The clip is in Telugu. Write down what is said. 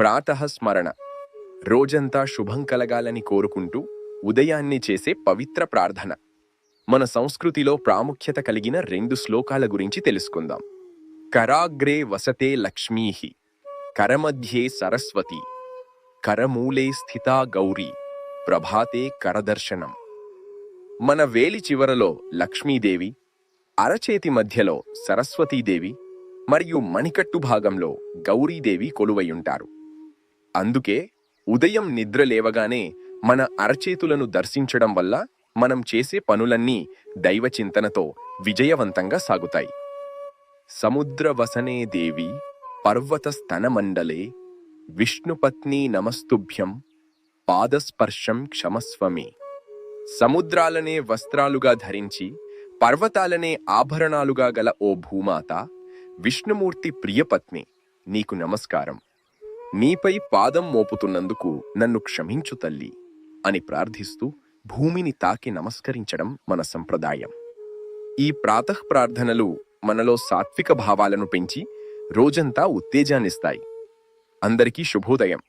ప్రాతః స్మరణ. రోజంతా శుభం కలగాలని కోరుకుంటూ ఉదయాన్నే చేసే పవిత్ర ప్రార్థన. మన సంస్కృతిలో ప్రాముఖ్యత కలిగిన 2 శ్లోకాల గురించి తెలుసుకుందాం. కరాగ్రే వసతే లక్ష్మీః, కరమధ్యే సరస్వతి, కరమూలే స్థితా గౌరీ, ప్రభాతే కరదర్శనం. మన వేలి చివరలో లక్ష్మీదేవి, అరచేతి మధ్యలో సరస్వతీదేవి మరియు మణికట్టు భాగంలో గౌరీదేవి కొలువయుంటారు. అందుకే ఉదయం నిద్ర లేవగానే మన అరచేతులను దర్శించడం వల్ల మనం చేసే పనులన్నీ దైవచింతనతో విజయవంతంగా సాగుతాయి. సముద్రవసనే దేవి పర్వత స్తనమండలే, విష్ణుపత్ని నమస్తుభ్యం, పాదస్పర్శం క్షమస్వమే. సముద్రాలనే వస్త్రాలుగా ధరించి పర్వతాలనే ఆభరణాలుగా గల ఓ భూమాత, విష్ణుమూర్తి ప్రియపత్ని, నీకు నమస్కారం. నీపై పాదం మోపుతున్నందుకు నన్ను క్షమించు తల్లి అని ప్రార్థిస్తూ భూమిని తాకి నమస్కరించడం మన సంప్రదాయం. ఈ ప్రాతః ప్రార్థనలు మనలో సాత్విక భావాలను పెంచి రోజంతా ఉత్తేజాన్నిస్తాయి. అందరికీ శుభోదయం.